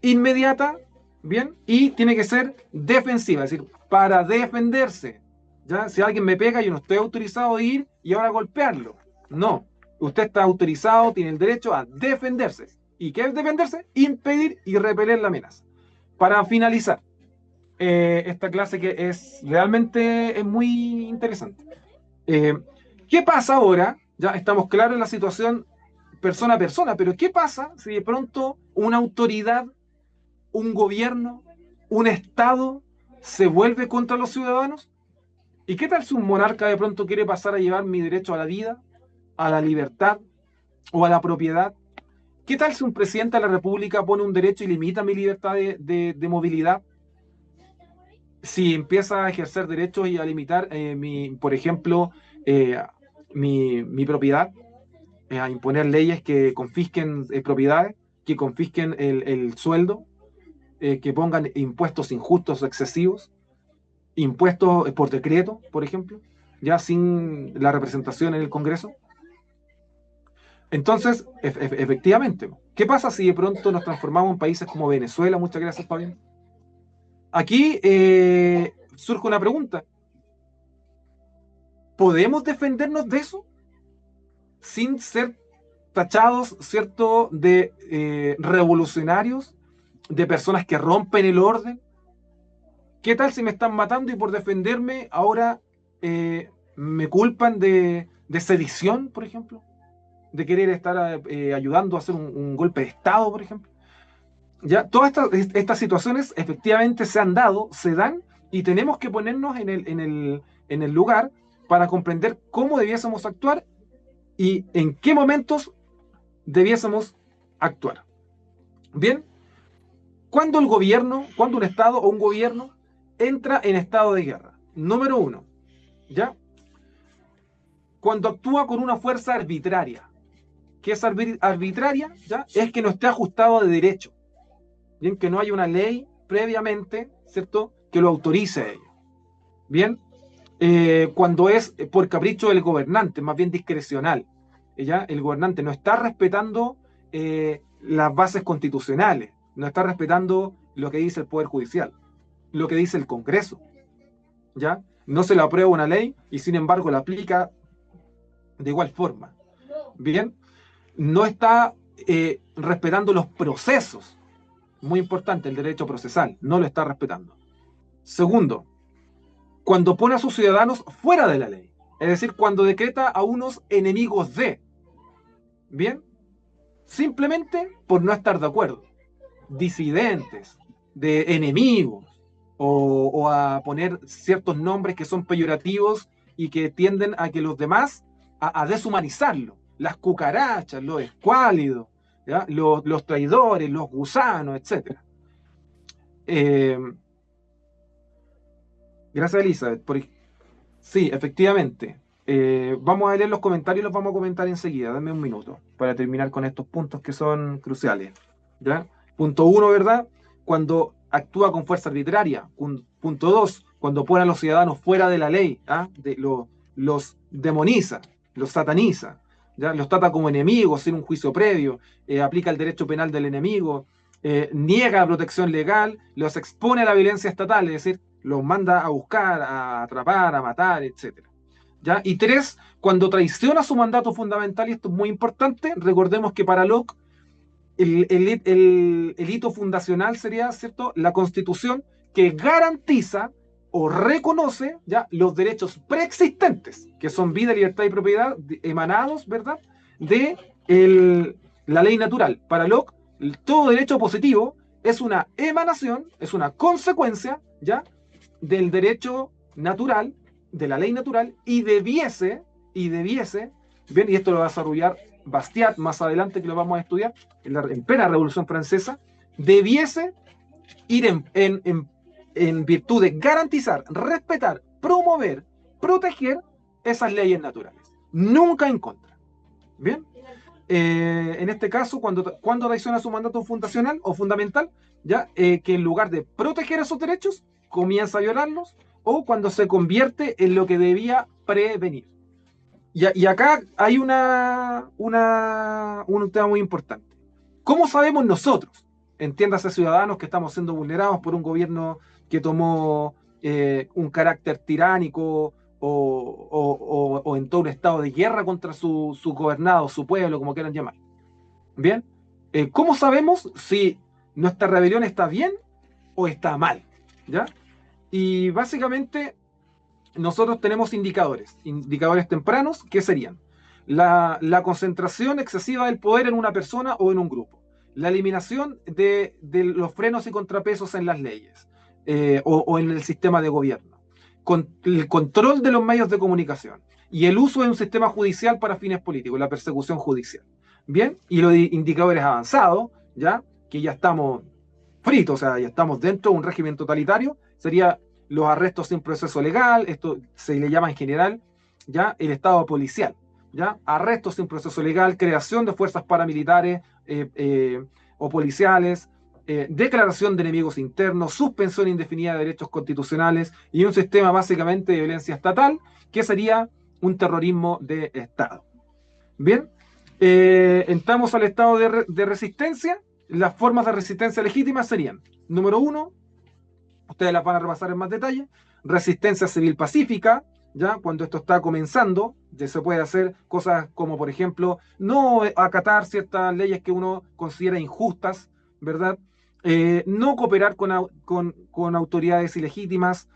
inmediata, ¿bien? Y tiene que ser defensiva, es decir, para defenderse, ¿ya? Si alguien me pega, yo no estoy autorizado a ir y ahora golpearlo. No, usted está autorizado, tiene el derecho a defenderse. ¿Y qué es defenderse? Impedir y repeler la amenaza. Para finalizar, esta clase que realmente es muy interesante. ¿Qué pasa ahora? Ya estamos claros en la situación persona a persona, pero ¿qué pasa si de pronto una autoridad, un gobierno, un Estado se vuelve contra los ciudadanos? ¿Y qué tal si un monarca de pronto quiere pasar a llevar mi derecho a la vida, a la libertad o a la propiedad? ¿Qué tal si un presidente de la República pone un derecho y limita mi libertad de movilidad? Si empieza a ejercer derechos y a limitar, por ejemplo, mi propiedad, a imponer leyes que confisquen propiedades, que confisquen el sueldo, que pongan impuestos injustos o excesivos, impuestos por decreto, por ejemplo, ya sin la representación en el Congreso. Entonces, efectivamente, ¿qué pasa si de pronto nos transformamos en países como Venezuela? Muchas gracias, Fabián. Aquí surge una pregunta. ¿Podemos defendernos de eso sin ser tachados, ¿cierto?, de revolucionarios, de personas que rompen el orden? ¿Qué tal si me están matando y por defenderme ahora me culpan de sedición, por ejemplo? De querer estar ayudando a hacer un golpe de Estado, por ejemplo. Ya, todas estas situaciones efectivamente se han dado, se dan, y tenemos que ponernos en el lugar para comprender cómo debiésemos actuar y en qué momentos debiésemos actuar. Bien, cuando un Estado o un gobierno entra en estado de guerra. Número uno, ¿ya? Cuando actúa con una fuerza arbitraria. ¿Qué es arbitraria? ¿Ya? Es que no esté ajustado de derecho. Bien, que no haya una ley previamente, ¿cierto?, que lo autorice a ello. Bien, cuando es por capricho del gobernante, más bien discrecional. ¿Ya? El gobernante no está respetando las bases constitucionales, no está respetando lo que dice el Poder Judicial, lo que dice el Congreso. ¿Ya? No se le aprueba una ley y sin embargo la aplica de igual forma. Bien, no está respetando los procesos. Muy importante, el derecho procesal, no lo está respetando. Segundo, cuando pone a sus ciudadanos fuera de la ley, es decir, cuando decreta a unos enemigos de, bien, simplemente por no estar de acuerdo, disidentes, de enemigos, o a poner ciertos nombres que son peyorativos y que tienden a que los demás a deshumanizarlo, las cucarachas, los escuálidos, ¿ya? Los traidores, los gusanos, etc. Gracias, Elizabeth. Sí, efectivamente. Vamos a leer los comentarios y los vamos a comentar enseguida. Dame un minuto para terminar con estos puntos que son cruciales. ¿Ya? Punto uno, ¿verdad? Cuando actúa con fuerza arbitraria. Punto dos, cuando pone a los ciudadanos fuera de la ley, ¿ah? Los demoniza, los sataniza, ¿ya? Los trata como enemigos sin un juicio previo, aplica el derecho penal del enemigo, niega protección legal, los expone a la violencia estatal, es decir, los manda a buscar, a atrapar, a matar, etc. ¿Ya? Y tres, cuando traiciona su mandato fundamental, y esto es muy importante, recordemos que para Locke el hito fundacional sería, ¿cierto?, la Constitución que garantiza o reconoce ya los derechos preexistentes, que son vida, libertad y propiedad, emanados, ¿verdad?, de la ley natural. Para Locke, todo derecho positivo es una emanación, es una consecuencia, ¿ya?, del derecho natural, de la ley natural, y debiese, bien, y esto lo va a desarrollar Bastiat más adelante, que lo vamos a estudiar, en plena Revolución Francesa, debiese ir en virtud de garantizar, respetar, promover, proteger esas leyes naturales, nunca en contra. Bien, en este caso, cuando traiciona su mandato fundacional o fundamental, ya que en lugar de proteger esos derechos, comienza a violarlos, o cuando se convierte en lo que debía prevenir. Y acá hay un tema muy importante. ¿Cómo sabemos nosotros, entiéndase ciudadanos, que estamos siendo vulnerados por un gobierno que tomó un carácter tiránico o en todo un estado de guerra contra su gobernado, su pueblo, como quieran llamar? Bien, ¿cómo sabemos si nuestra rebelión está bien o está mal? ¿Ya? Y básicamente nosotros tenemos indicadores tempranos, que serían la concentración excesiva del poder en una persona o en un grupo, la eliminación de los frenos y contrapesos en las leyes o en el sistema de gobierno, el control de los medios de comunicación y el uso de un sistema judicial para fines políticos, la persecución judicial. Bien, y los indicadores avanzados, ya que ya estamos fritos, o sea, ya estamos dentro de un régimen totalitario, sería los arrestos sin proceso legal, esto se le llama en general ya el estado policial, ya arrestos sin proceso legal, creación de fuerzas paramilitares o policiales, declaración de enemigos internos, suspensión indefinida de derechos constitucionales y un sistema básicamente de violencia estatal, que sería un terrorismo de Estado. Bien, entramos al estado de resistencia. Las formas de resistencia legítimas serían, número uno, ustedes las van a repasar en más detalle, resistencia civil pacífica, ya cuando esto está comenzando, ya se puede hacer cosas como, por ejemplo, no acatar ciertas leyes que uno considera injustas, ¿verdad? No cooperar con autoridades ilegítimas,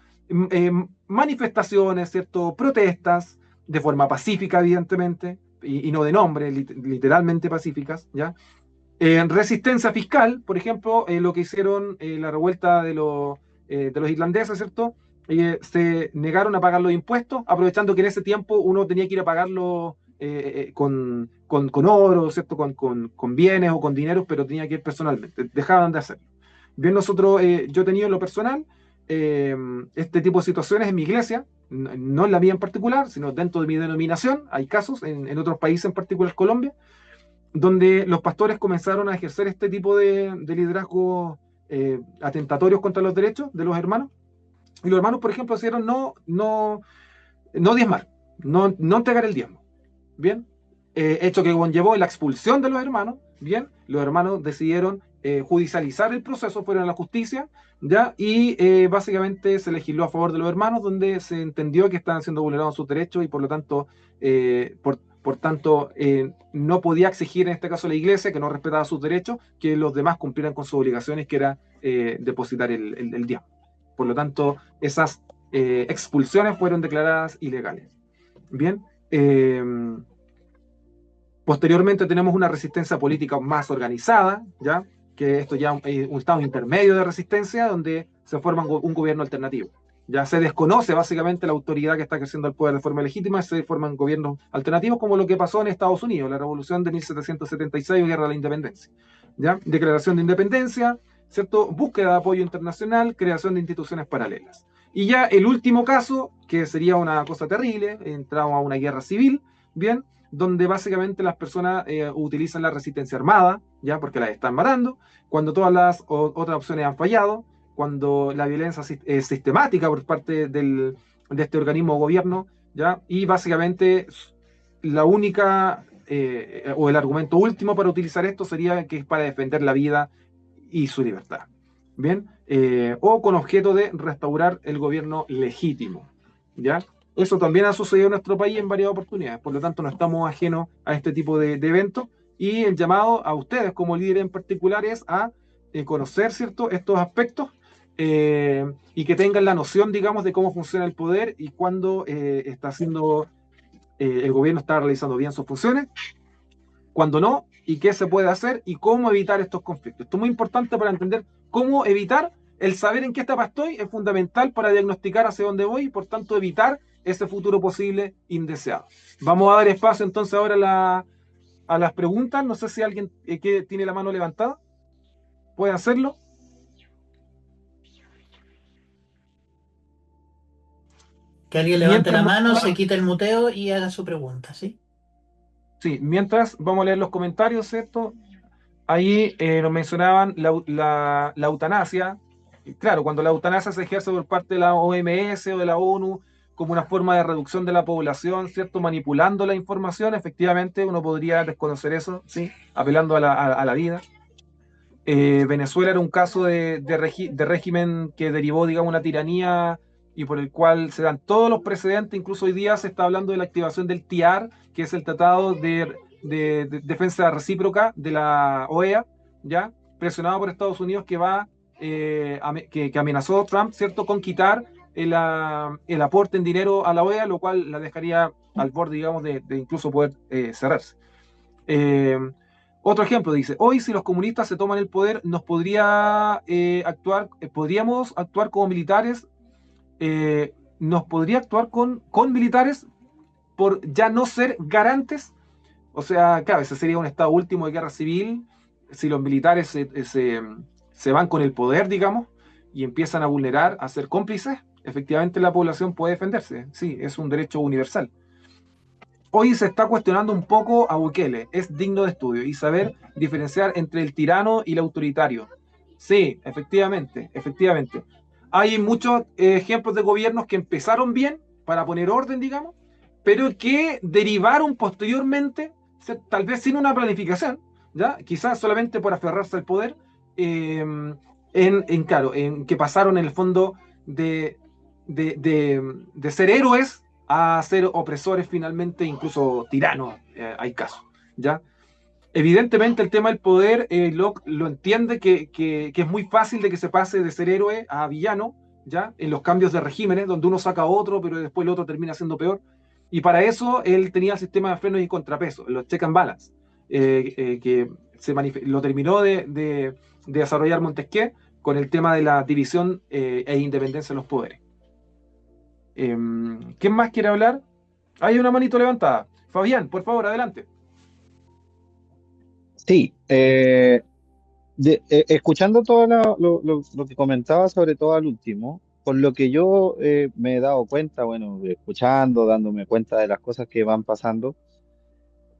manifestaciones, ¿cierto? Protestas, de forma pacífica, evidentemente, y no de nombre, literalmente pacíficas, ¿ya? Resistencia fiscal, por ejemplo, lo que hicieron la revuelta de los irlandeses, ¿cierto? Se negaron a pagar los impuestos, aprovechando que en ese tiempo uno tenía que ir a pagarlo con oro, ¿cierto? Con bienes o con dinero, pero tenía que ir personalmente. Dejaban de hacerlo. Bien, yo he tenido en lo personal este tipo de situaciones en mi iglesia, no en la mía en particular, sino dentro de mi denominación. Hay casos en otros países, en particular Colombia, donde los pastores comenzaron a ejercer este tipo de liderazgo atentatorios contra los derechos de los hermanos. Y los hermanos, por ejemplo, decidieron no diezmar, no entregar el diezmo. Bien, hecho que conllevó la expulsión de los hermanos. Bien, los hermanos decidieron judicializar el proceso, fueron a la justicia, ¿ya? Y básicamente se legisló a favor de los hermanos, donde se entendió que estaban siendo vulnerados sus derechos y por lo tanto, no podía exigir en este caso la iglesia, que no respetaba sus derechos, que los demás cumplieran con sus obligaciones, que era depositar el diezmo. Por lo tanto, esas expulsiones fueron declaradas ilegales. Bien, posteriormente tenemos una resistencia política más organizada, ¿ya? Que esto ya es un estado intermedio de resistencia, donde se forma un gobierno alternativo. Ya se desconoce básicamente la autoridad que está ejerciendo el poder de forma legítima, se forman gobiernos alternativos, como lo que pasó en Estados Unidos, la revolución de 1776 o guerra de la independencia. ¿Ya? Declaración de independencia, ¿cierto? Búsqueda de apoyo internacional, creación de instituciones paralelas. Y ya el último caso, que sería una cosa terrible, entramos a una guerra civil, ¿bien? Donde básicamente las personas utilizan la resistencia armada, ya porque las están matando, cuando todas las otras opciones han fallado, cuando la violencia es sistemática por parte de este organismo de gobierno, ¿ya? Y básicamente la única o el argumento último para utilizar esto sería que es para defender la vida y su libertad. Bien, o con objeto de restaurar el gobierno legítimo. ¿Ya? Eso también ha sucedido en nuestro país en varias oportunidades, por lo tanto no estamos ajenos a este tipo de eventos, y el llamado a ustedes como líderes en particular es a conocer, ¿cierto?, estos aspectos, y que tengan la noción, digamos, de cómo funciona el poder y cuándo está haciendo, el gobierno está realizando bien sus funciones, cuándo no, y qué se puede hacer y cómo evitar estos conflictos. Esto es muy importante para entender cómo evitar. El saber en qué etapa estoy es fundamental para diagnosticar hacia dónde voy y, por tanto, evitar ese futuro posible indeseado. Vamos a dar espacio entonces ahora a las preguntas. No sé si alguien que tiene la mano levantada puede hacerlo. Que alguien levante Mientras, la mano, se quite el muteo y haga su pregunta, ¿sí? sí, mientras vamos a leer los comentarios, ¿cierto? Ahí nos mencionaban la eutanasia. Y claro, cuando la eutanasia se ejerce por parte de la OMS o de la ONU como una forma de reducción de la población, ¿cierto? Manipulando la información, efectivamente uno podría desconocer eso, ¿sí? Apelando a la vida. Venezuela era un caso de régimen que derivó, digamos, una tiranía y por el cual se dan todos los precedentes. Incluso hoy día se está hablando de la activación del TIAR, que es el Tratado de Defensa Recíproca de la OEA, ¿ya? Presionado por Estados Unidos, que va, que amenazó a Trump, ¿cierto?, con quitar el aporte en dinero a la OEA, lo cual la dejaría al borde, digamos, de incluso poder cerrarse. Eh, Otro ejemplo dice, hoy si los comunistas se toman el poder, podríamos actuar como militares, nos podría actuar con militares por ya no ser garantes. O sea, claro, ese sería un estado último de guerra civil, si los militares se van con el poder, digamos, y empiezan a vulnerar, a ser cómplices, efectivamente la población puede defenderse. Sí, es un derecho universal. Hoy se está cuestionando un poco a Bukele, es digno de estudio, y saber diferenciar entre el tirano y el autoritario. Sí, efectivamente, efectivamente. Hay muchos ejemplos de gobiernos que empezaron bien para poner orden, digamos, pero que derivaron posteriormente, tal vez sin una planificación, ¿ya? Quizás solamente por aferrarse al poder, claro, en que pasaron en el fondo de, de ser héroes a ser opresores finalmente, incluso tiranos, hay casos, ¿ya? Evidentemente el tema del poder, Locke lo entiende, que es muy fácil de que se pase de ser héroe a villano, ¿ya? En los cambios de regímenes, donde uno saca a otro, pero después el otro termina siendo peor. Y para eso él tenía el sistema de frenos y contrapesos, los check and balance, que lo terminó de desarrollar Montesquieu con el tema de la división e independencia de los poderes. ¿Quién más quiere hablar? Hay una manito levantada. Fabián, por favor, adelante. Sí, escuchando todo lo que comentaba, sobre todo al último, por lo que yo me he dado cuenta, bueno, escuchando, dándome cuenta de las cosas que van pasando,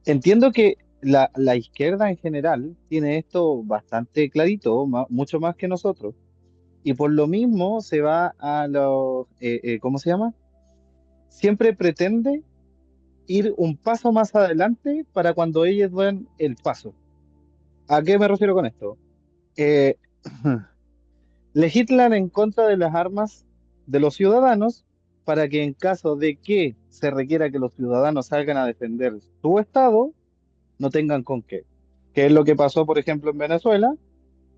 entiendo que la izquierda en general tiene esto bastante clarito, mucho más que nosotros, y por lo mismo se va a los, ¿cómo se llama? Siempre pretende ir un paso más adelante para cuando ellos den el paso. ¿A qué me refiero con esto? Eh, legislan en contra de las armas de los ciudadanos para que en caso de que se requiera que los ciudadanos salgan a defender su estado, no tengan con qué. Que es lo que pasó, por ejemplo, en Venezuela,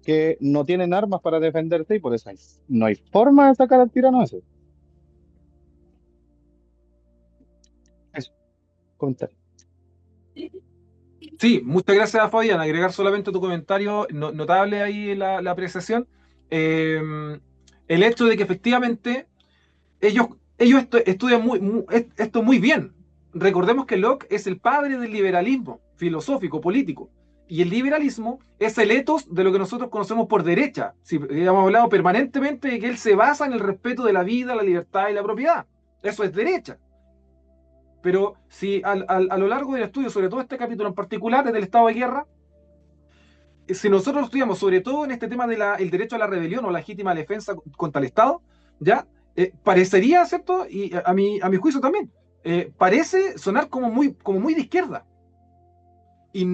que no tienen armas para defenderse y por eso no hay forma de sacar al tirano ese. Eso, comentar. Sí, muchas gracias, Fabián. Agregar solamente tu comentario notable ahí la apreciación. Eh, el hecho de que efectivamente ellos estudian esto muy bien. Recordemos que Locke es el padre del liberalismo filosófico, político. Y el liberalismo es el ethos de lo que nosotros conocemos por derecha. Si hemos hablado permanentemente de que él se basa en el respeto de la vida, la libertad y la propiedad. Eso es derecha. Pero si a lo largo del estudio, sobre todo este capítulo en particular, del estado de guerra, si nosotros estudiamos sobre todo en este tema del derecho a la rebelión o la legítima defensa contra el Estado, ya parecería, ¿cierto? Y a mi juicio también, parece sonar como muy de izquierda. Y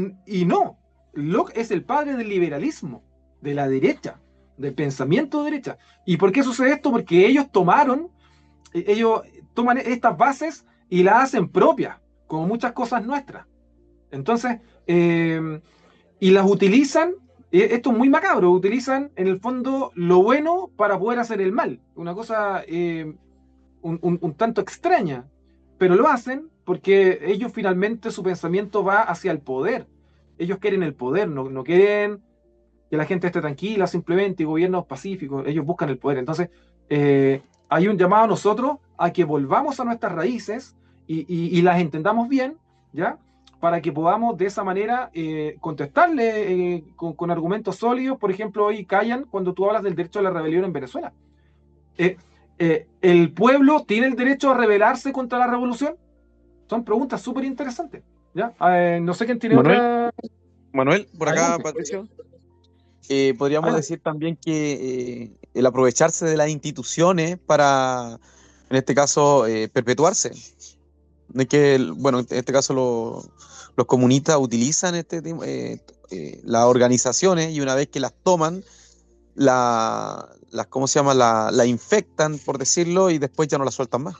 no, Locke es el padre del liberalismo. de la derecha, del pensamiento de derecha. ¿Y por qué sucede esto? Porque ellos toman estas bases y las hacen propias, como muchas cosas nuestras. Entonces, y las utilizan, esto es muy macabro, utilizan en el fondo lo bueno para poder hacer el mal. Una cosa un tanto extraña, pero lo hacen porque ellos finalmente su pensamiento va hacia el poder. Ellos quieren el poder, no quieren que la gente esté tranquila simplemente y gobiernos pacíficos, ellos buscan el poder. Entonces, hay un llamado a nosotros a que volvamos a nuestras raíces y las entendamos bien, ¿ya? Para que podamos de esa manera contestarle con argumentos sólidos. Por ejemplo, hoy callan cuando tú hablas del derecho a la rebelión en Venezuela. Eh, ¿El pueblo tiene el derecho a rebelarse contra la revolución? Son preguntas súper interesantes, ¿ya? No sé quién tiene Manuel, otra. Manuel, por acá, Adelante, Patricio. Podríamos adelante. decir también que el aprovecharse de las instituciones para, en este caso, perpetuarse. De que, bueno, en este caso los comunistas utilizan las organizaciones y una vez que las toman, ¿cómo se llama? La infectan, por decirlo, y después ya no la sueltan más.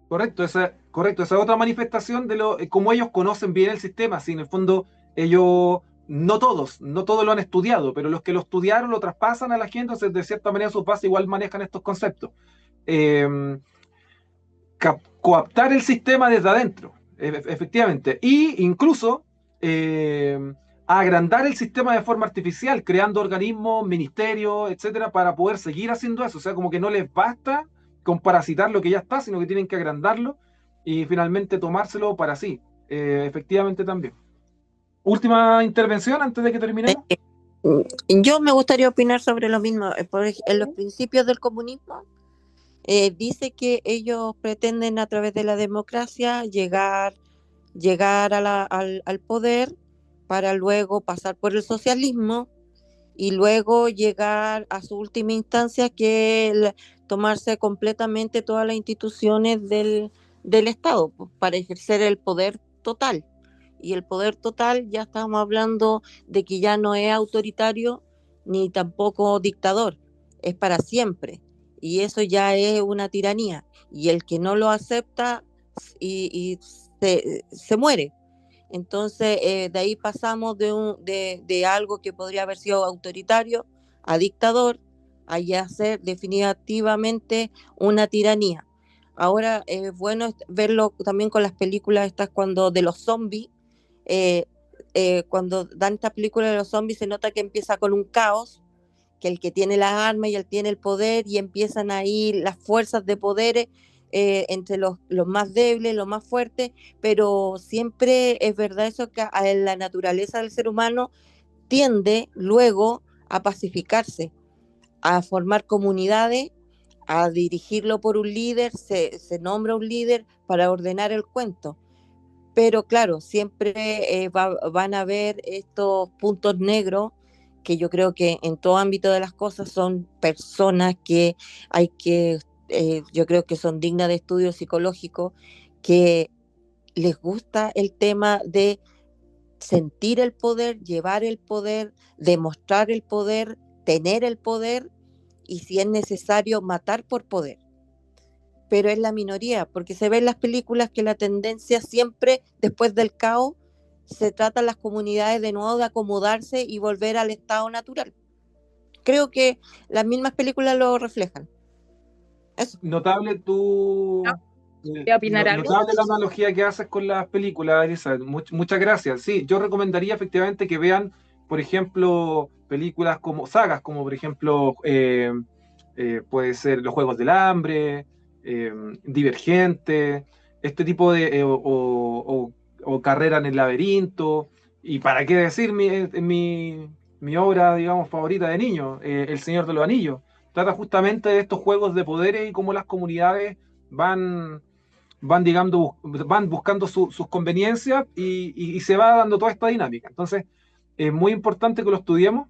Correcto, esa otra manifestación de cómo ellos conocen bien el sistema. Si en el fondo ellos, no todos lo han estudiado, pero los que lo estudiaron lo traspasan a la gente, entonces de cierta manera sus bases igual manejan estos conceptos. Eh, Coaptar el sistema desde adentro, efectivamente, y incluso agrandar el sistema de forma artificial, creando organismos, ministerios, etcétera, para poder seguir haciendo eso. O sea, como que no les basta con parasitar lo que ya está, sino que tienen que agrandarlo y finalmente tomárselo para sí. Efectivamente también. Última intervención antes de que terminemos. Yo me gustaría opinar sobre lo mismo. En los principios del comunismo dice que ellos pretenden a través de la democracia llegar al poder para luego pasar por el socialismo y luego llegar a su última instancia, que es tomarse completamente todas las instituciones del Estado, pues, para ejercer el poder total. Y el poder total ya estamos hablando de que ya no es autoritario ni tampoco dictador, es para siempre. Y eso ya es una tiranía. Y el que no lo acepta y se muere. Entonces, de ahí pasamos de algo que podría haber sido autoritario a dictador, a ya ser definitivamente una tiranía. Ahora es bueno verlo también con las películas estas cuando de los zombies, eh, cuando dan esta película de los zombies se nota que empieza con un caos, que el que tiene las armas y él tiene el poder y empiezan ahí las fuerzas de poderes entre los más débiles, los más fuertes, pero siempre es verdad eso que a la naturaleza del ser humano tiende luego a pacificarse, a formar comunidades, a dirigirlo por un líder, se nombra un líder para ordenar el cuento. Pero claro, siempre van a haber estos puntos negros que yo creo que en todo ámbito de las cosas son personas que hay que, yo creo que son dignas de estudio psicológico, que les gusta el tema de sentir el poder, llevar el poder, demostrar el poder, tener el poder y si es necesario matar por poder. Pero es la minoría, porque se ve en las películas que la tendencia siempre, después del caos, se tratan las comunidades de nuevo de acomodarse y volver al estado natural. Creo que las mismas películas lo reflejan. Eso. Notable tu. ¿Qué opinar algo? Notable la analogía que haces con las películas, Elisa. Muchas gracias. Sí, yo recomendaría efectivamente que vean, por ejemplo, películas como sagas, como por ejemplo, puede ser Los Juegos del Hambre, Divergente, este tipo de. O Carrera en el Laberinto. Y para qué decir mi obra, digamos, favorita de niño, El Señor de los Anillos. Trata justamente de estos juegos de poderes y cómo las comunidades van buscando sus conveniencias y se va dando toda esta dinámica. Entonces, es muy importante que lo estudiemos,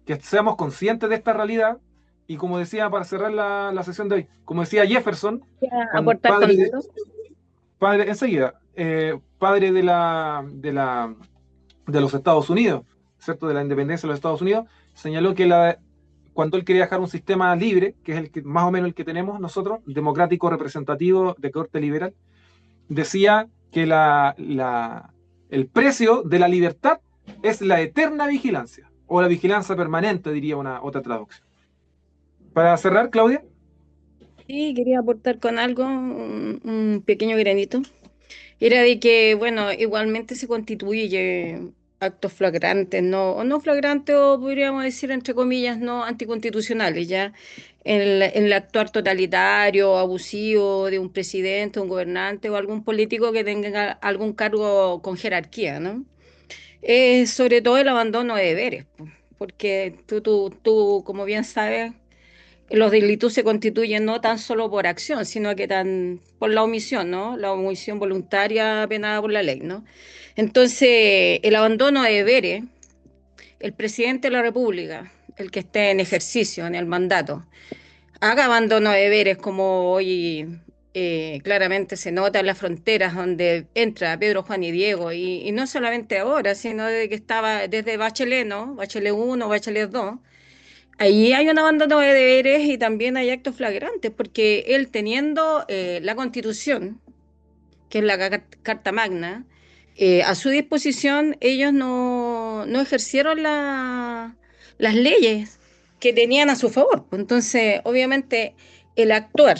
que seamos conscientes de esta realidad y como decía, para cerrar la sesión de hoy, como decía Jefferson, Aportar con datos. padre de la de los Estados Unidos, ¿cierto? De la independencia de los Estados Unidos, señaló que cuando él quería dejar un sistema libre, que es más o menos el que tenemos nosotros, democrático, representativo, de corte liberal, decía que el precio de la libertad es la eterna vigilancia, o la vigilancia permanente, diría una otra traducción. Para cerrar, Claudia. Sí, quería aportar con algo, un pequeño granito. Era de que, bueno, igualmente se constituye actos flagrantes, ¿no? O no flagrantes, o podríamos decir, entre comillas, no anticonstitucionales, ya. El actuar totalitario, abusivo de un presidente, un gobernante o algún político que tenga algún cargo con jerarquía, ¿no? Sobre todo el abandono de deberes, po, porque tú, como bien sabes, los delitos se constituyen no tan solo por acción, sino que por la omisión, ¿no? La omisión voluntaria penada por la ley, ¿no? Entonces, el abandono de deberes, el presidente de la República, el que esté en ejercicio, en el mandato, haga abandono de deberes como hoy claramente se nota en las fronteras donde entra Pedro, Juan y Diego, y no solamente ahora, sino desde que estaba, desde Bachelet, ¿no? Bachelet 1, Bachelet 2. Ahí hay un abandono de deberes y también hay actos flagrantes, porque él teniendo la Constitución, que es la Carta Magna, a su disposición, ellos no ejercieron las leyes que tenían a su favor. Entonces, obviamente, el actuar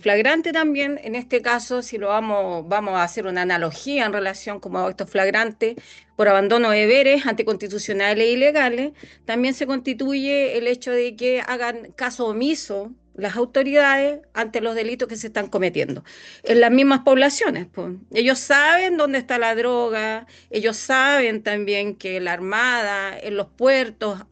flagrante también, en este caso, si lo vamos a hacer una analogía en relación como a estos flagrantes, por abandono de deberes anticonstitucionales e ilegales, también se constituye el hecho de que hagan caso omiso las autoridades ante los delitos que se están cometiendo en las mismas poblaciones, pues. Ellos saben dónde está la droga, ellos saben también que la Armada, en los puertos,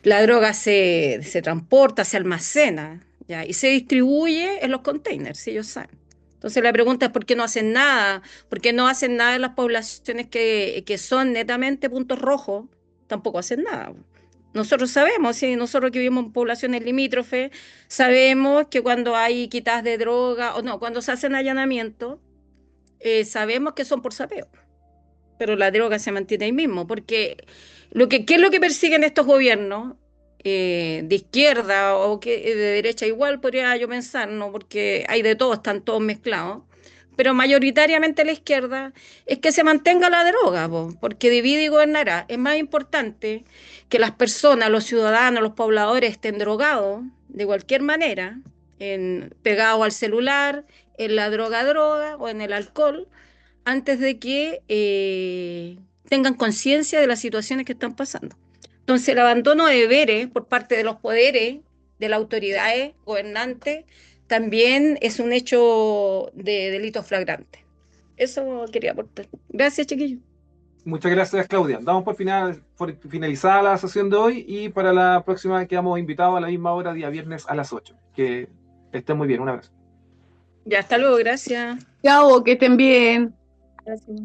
la droga se transporta, se almacena, ¿ya? Y se distribuye en los containers, ellos saben. Entonces la pregunta es ¿por qué no hacen nada? ¿Por qué no hacen nada en las poblaciones que son netamente puntos rojos? Tampoco hacen nada. Nosotros sabemos, sí, nosotros que vivimos en poblaciones limítrofes, sabemos que cuando hay quitas de droga, o no, cuando se hacen allanamientos, sabemos que son por sapeo, pero la droga se mantiene ahí mismo, porque ¿qué es lo que persiguen estos gobiernos? De izquierda o de derecha igual, podría yo pensar, ¿no? Porque hay de todo, están todos mezclados, pero mayoritariamente la izquierda es que se mantenga la droga, po, porque divide y gobernará. Es más importante que las personas, los ciudadanos, los pobladores estén drogados de cualquier manera, pegados al celular, en la droga o en el alcohol, antes de que tengan conciencia de las situaciones que están pasando. Entonces, el abandono de deberes por parte de los poderes, de las autoridades gobernantes, también es un hecho de delito flagrante. Eso quería aportar. Gracias, chiquillos. Muchas gracias, Claudia. Damos por finalizada la sesión de hoy y para la próxima quedamos invitados a la misma hora, día viernes a las 8. Que estén muy bien. Un abrazo. Ya, hasta luego. Gracias. Chao, que estén bien. Gracias.